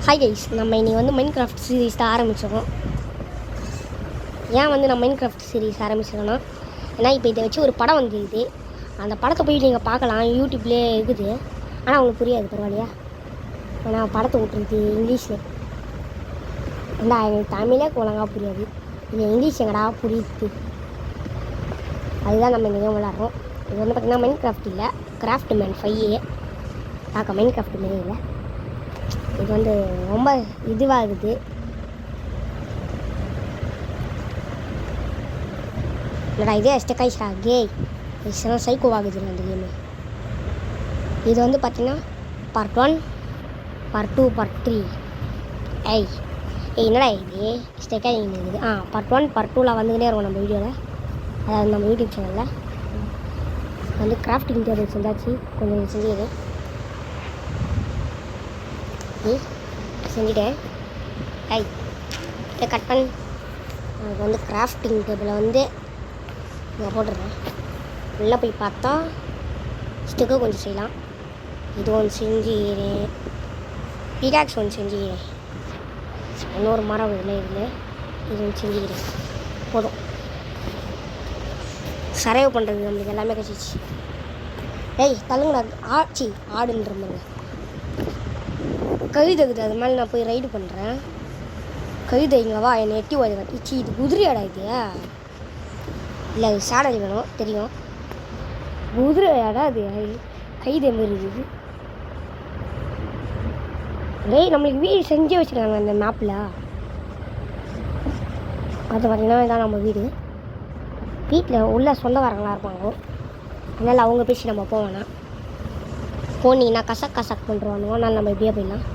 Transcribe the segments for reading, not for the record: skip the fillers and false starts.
Hi guys, நம்ம இன்றைக்கி வந்து மைண்ட் கிராஃப்ட் சீரீஸ் தான் ஆரம்பிச்சிருக்கோம். ஏன் வந்து நான் மைண்ட் கிராஃப்ட் சீரீஸ் ஆரம்பிச்சிருக்கேன்னா, ஏன்னா இப்போ இதை வச்சு ஒரு படம் வந்துருக்குது. அந்த படத்தை போய் நீங்கள் பார்க்கலாம், யூடியூப்லேயே இருக்குது. ஆனால் அவங்களுக்கு புரியாது, பரவாயில்லையா? ஏன்னா படத்தை விட்டுருக்கு இங்கிலீஷில். ஏன்னா எனக்கு தமிழே ஒழுங்காக புரியாது, இல்லை இங்கிலீஷ் எங்கடா புரியுது. அதுதான் நம்ம இந்த கேம் விளாட்றோம். இது வந்து பார்த்திங்கன்னா மைண்ட் கிராஃப்ட் இல்லை, கிராஃப்ட் மேன் 5 பார்க்க மைண்ட் கிராஃப்ட் மாரி இல்லை. இது வந்து ரொம்ப இதுவாகுது. இல்லைடா இதே ஸ்டெக்காயிஷா கே இதெல்லாம் சைக்கோவாகுது அந்த கேமு. இது வந்து பார்த்திங்கன்னா பார்ட் 1, பார்ட் 2, பார்ட் 3. ஏய் என்னடா இது ஸ்டெக்காக இருக்குது. பார்ட் 1, பார்ட் 2 வந்துக்கிட்டே இருக்கும் நம்ம வீடியோவில், அதாவது நம்ம யூடியூப் சேனலில். வந்து கிராஃப்டிங் டேபிள் செஞ்சாச்சு, கொஞ்சம் செஞ்சுது செஞ்சுட்டேன். இதை கட் பண்ணி எனக்கு வந்து கிராஃப்டிங் டேபிளை வந்து நான் போட்டுருக்கேன். உள்ளே போய் பார்த்தா ஸ்டிக்கர் கொஞ்சம் செய்யலாம். இது ஒன்று செஞ்சுக்கிறேன், பிகாக்ஸ் ஒன்று செஞ்சுக்கிறேன், இன்னொரு மரம் இதில் இது ஒன்று செஞ்சுக்கிறேன். போதும், சரைவு பண்ணுறது நம்மளுக்கு எல்லாமே கழிச்சிச்சு. தள்ளுங்கடா ஆச்சி ஆடுன்ற மாதிரி கழுதைக்குது. அது மேலே நான் போய் ரைடு பண்ணுறேன். கழுதை இங்கவா என்னை எட்டி ஓய்வு கட்டிச்சு. இது குதிரையாடா இது? இல்லை அது சேடல் வேணும் தெரியும். குதிரையாடா அது? கைதை மாரி இருக்குது. நம்மளுக்கு வீடு செஞ்சு வச்சுருக்காங்க அந்த மேப்பில். அது பார்த்திங்கன்னா இதான் நம்ம வீடு. வீட்டில் உள்ள சொந்தக்காரங்களாக இருப்பாங்க, அதனால் அவங்க பேசி நம்ம போவோன்னா போனீங்கன்னா கசக் பண்ணுறானுங்க. அதனால் நம்ம இப்படியே போயிடலாம்.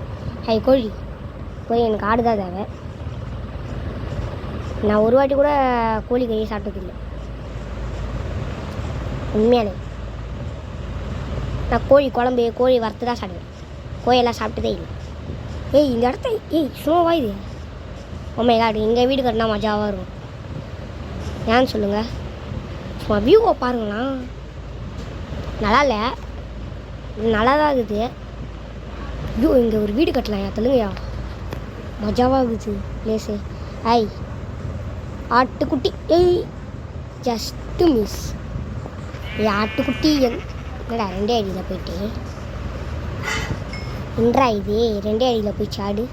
கோழி போய் எனக்கு ஆடு தான் தேவை. நான் ஒரு வாட்டி கூட கோழி கையை சாப்பிட்டதில்லை உண்மையானே. நான் கோழி குழம்பு, கோழி வறுத்து தான் சாப்பிடுவேன், கோழியெல்லாம் சாப்பிட்டதே இல்லை. இந்த இடத்த சும்மாவா இது? உண்மை காடு எங்கள் வீடு கட்டினா மஜாவாக இருக்கும். ஏன்னு சொல்லுங்கள், சும்மா வியூவை பாருங்களா. நல்லா இல்லை, நல்லா தான் இருக்குது. இங்கே ஒரு வீடு கட்டலாம் தெலுங்கையா, மஜாவாக இருக்குது பிளேஸு. ஆட்டுக்குட்டி ஜஸ்ட்டு மிஸ். ஆட்டுக்குட்டி என்னடா 2 அடியில் போயிட்டு இன்றா இது 2 அடியில் போய் சாடு.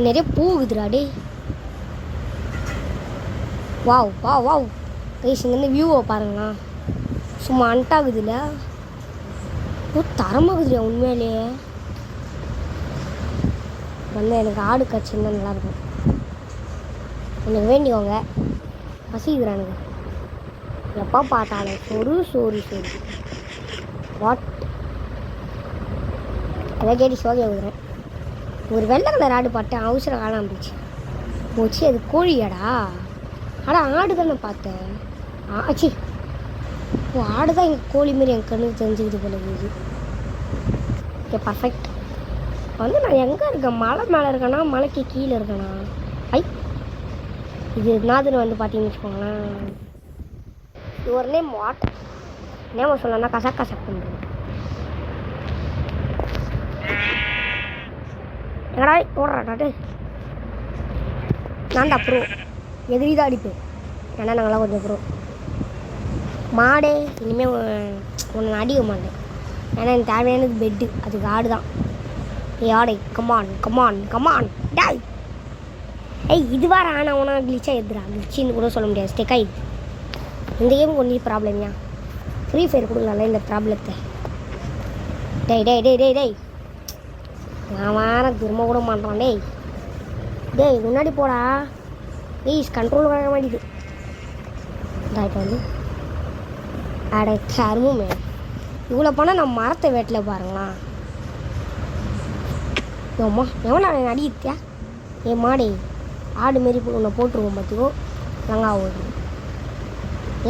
நிறைய பூகுதுடா டே. வாவ் கைஸ், இங்கேருந்து வியூவை பாருங்களா, சும்மா அன்ட்டாகுதுல்ல, தரமாகுதுலையா உண்மையிலேயே. வந்து எனக்கு ஆடு கட்சின்னா நல்லாயிருக்கும். எனக்கு வேண்டிக்கோங்க, பசிக்குதுடா எனக்கு. எப்போ பார்த்தாலும் சோறு வாட் அதை கேட்டு சோதியாக கொடுக்குறேன். ஒரு வெள்ளை கலர் ஆடு பார்த்தேன், அவசரம் காணாம போச்சு. அது கோழியாடா? ஆடு தானே பார்த்தேன். ஆச்சி ஆடு தான் எங்கள் கோழி மாரி என் கண்ணுக்கு தெரிஞ்சுக்கிது போல இருக்குது. Okay perfect. வந்து நான் எங்கே இருக்கேன்? மலை மேலே இருக்கேனா, மலைக்கு கீழே இருக்கேனா? இது என்னதுன்னு வந்து பார்த்தீங்கன்னு வச்சுக்கோங்களேன். இது ஒரு நேம் வாட்டர் நேம் சொல்லணும்னா கசக் பண்ணுறேன். எங்கடா ஓடுறாட்டாட்டு? நான்டா ப்ரோ, எதிரி தான் அடிப்பேன். ஏன்னா நாங்களாம் கொஞ்சம் ப்ரோ. மாடே இனிமேல் ஒன்று அடிக்க மாட்டேன், ஏன்னா எனக்கு தேவையானது பெட்டு, அதுக்கு ஆடு தான். ஆடை கமான் டாய். இது வார ஆனால் உனா கிளிச்சாக எதுரா? கிளிச்சின்னு கூட சொல்ல முடியாது, ஸ்டெக் ஆகிடுது. இந்த கேம் கொஞ்சம் ப்ராப்ளம்யா. ஃப்ரீ ஃபயர் கொடுக்கலாம்ல இந்த ப்ராப்ளத்தை. டேய் நான் வேற திரும்ப கூட மாட்டேன். டேய் முன்னாடி போடா ப்ளீஸ், கண்ட்ரோல் பண்ண மாட்டேது. இப்போ வந்து கருமுமே இவ்வளோ போனால் நம்ம மரத்தை வேட்டில் பாருங்களா. எவ்வளோ அடிக்கிட்டியா? மாடே ஆடு மாரி உன்னை போட்டுருவோம் பார்த்துக்கோ. லங்கா ஓடு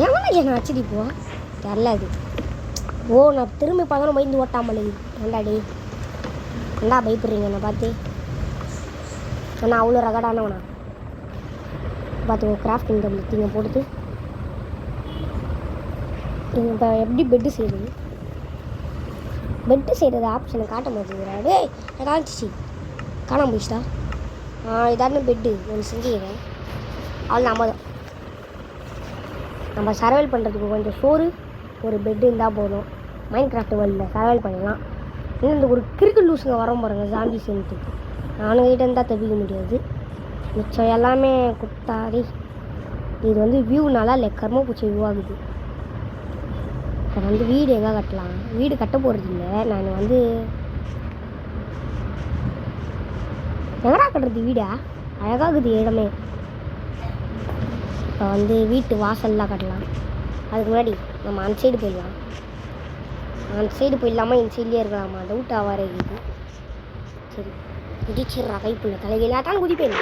எவ்வளோ என்ன அச்சடி போ தெரில அது. நான் திரும்பி பார்த்தாலும் பயந்து ஓட்டாமல் ஏண்டாடி ஏண்டா பயப்படுறீங்க என்னை பார்த்து? நான் அவ்வளோ ரகடானவனா பார்த்துக்கோ. கிராஃப்டிங் டேபிள் தீங்க போட்டுட்டு இப்போ எப்படி பெட்டு செய்யுது? பெட்டு செய்கிறது ஆப்ஷனை காட்ட மாட்டேங்கிறா. டேய் காமிச்சிச்சு காணாம போயிடுச்சா. இதான பெட்டு ஒன்று செஞ்சுக்கிறேன். அவள் நம்ம சர்வைவல் பண்ணுறதுக்கு கொஞ்சம் சோறு ஒரு பெட்டு இருந்தால் போதும். மைண்ட் கிராஃப்ட் வேர்ல்டில் சர்வைவல் பண்ணிடலாம். இன்னும் இந்த ஒரு கிரிக்கெட் லூஸுங்க வர பாருங்க ஜாம்பி சேர்ந்து. நானும் கிட்ட இருந்தால் தப்பிக்க முடியாது. மிச்சம் எல்லாமே குத்தாடி. இது வந்து வியூ நல்லா இல்லை, கர்மப்பூச்சி வியூ ஆகுது. இப்போ வந்து வீடு எங்கே கட்டலாம்? வீடு கட்ட போகிறது இல்லை. நான் வந்து எங்கடா கட்டுறது வீடா? அழகாகுது இடமே. இப்போ வந்து வீட்டு வாசல்லாம் கட்டலாம். அதுக்கு முன்னாடி நம்ம அந்த சைடு போயிடலாம். அந்த சைடு போயிடலாமா இந்த சைட்லேயே இருக்கலாமா டவுட் ஆவார இருக்குது. சரி குதிச்சிட்றா கைப்புள்ள தலைகையில தான் குதிப்பேன்.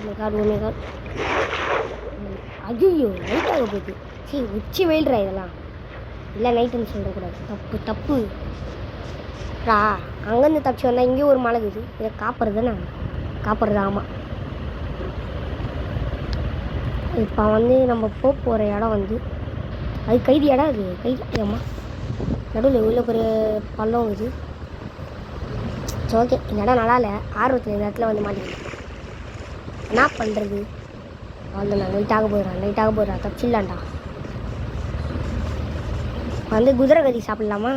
ஒமேகாட் ஐயோ நைட்டாக போகுது. சரி உச்சி வெயில்றா இதெல்லாம். இல்லை நைட்டுன்னு சொல்லக்கூடாது, தப்பு. அங்கேருந்து தப்பிச்சு வந்தால் இங்கேயும் ஒரு மலை இருக்குது. இதை காப்புறது நான் காப்புறது. ஆமாம். இப்போ வந்து நம்ம போகிற இடம் வந்து அது கைதி இடம். அது கைதி அம்மா நடுவில் உள்ள ஒரு பள்ளம் இது. ஓகே இந்த இடம் நல்லா இல்லை. ஆர்வத்தில் இந்த இடத்துல வந்து மாட்டேங்குது. என்ன பண்ணுறது? அவ்வளோ நான் நைட்டாக போயிடுறேன் தப்பிச்சிடலான்டா. வந்து குதிரை கறி சாப்பிட்லாமா?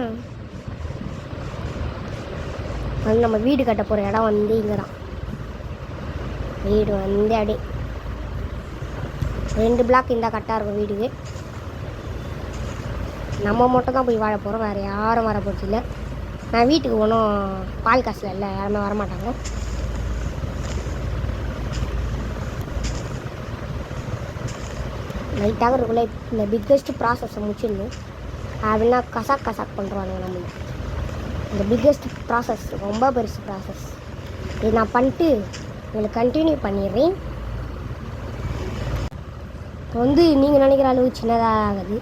வந்து நம்ம வீடு கட்ட போகிற இடம் வந்து இங்கே தான். வீடு வந்து அப்படியே 2 பிளாக் இருந்தால் கரெக்டாக இருக்கும் வீடுக்கு. நம்ம மட்டும் தான் போய் வாழ போகிறோம், வேறு யாரும் வர போகிறது இல்லை. நான் வீட்டுக்கு ஒன்றும் பால் காசில் இல்லை, யாருமே வரமாட்டாங்க. லைட்டாக இருக்குள்ள இந்த பிக்கெஸ்ட் ப்ராசஸை முடிச்சிடணும். அப்படின்னா கசாக் பண்ணுறாங்க நம்மளுக்கு. இந்த பிக்கெஸ்ட் ப்ராசஸ் ரொம்ப பெருசு ப்ராசஸ். இது நான் பண்ணிட்டு உங்களுக்கு கண்டினியூ பண்ணிடுறேன். இப்போ வந்து நீங்கள் நினைக்கிற அளவு சின்னதாக ஆகுது.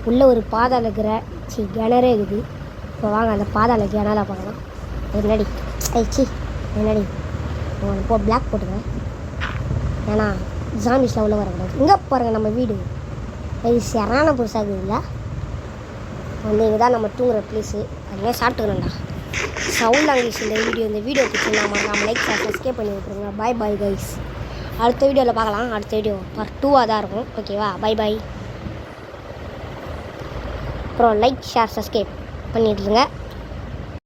உள்ளே ஒரு பாதாள கிணறே இருக்குது. இப்போ வாங்க அந்த பாதாள கிணற பார்க்கலாம். என்னடி என்னடி போ பிளாக் போட்டுங்க. ஏன்னா ஜாம்பிஸ்லாம் உள்ளே வரக்கூடாது. இங்கே பாருங்கள் நம்ம வீடு. இது சரியான புதுசாக இல்லை வந்து இங்கே தான் நம்ம தூங்குற ப்ளேஸு. அதுமாதிரி சாப்பிட்டுக்கணும்டா. சவுண்ட் லாங்குவேஜ் இந்த வீடியோ பிடிச்சிருந்தா மறக்காம லைக் சப்ஸ்கிரைப் பண்ணி விட்ருங்க. Bye guys. அடுத்த வீடியோவில் பார்க்கலாம். அடுத்த வீடியோ பார்ட் 2 தான் இருக்கும். ஓகேவா? பாய். அப்புறம் லைக் ஷேர் சப்ஸ்கிரைப் பண்ணிட்டுருங்க.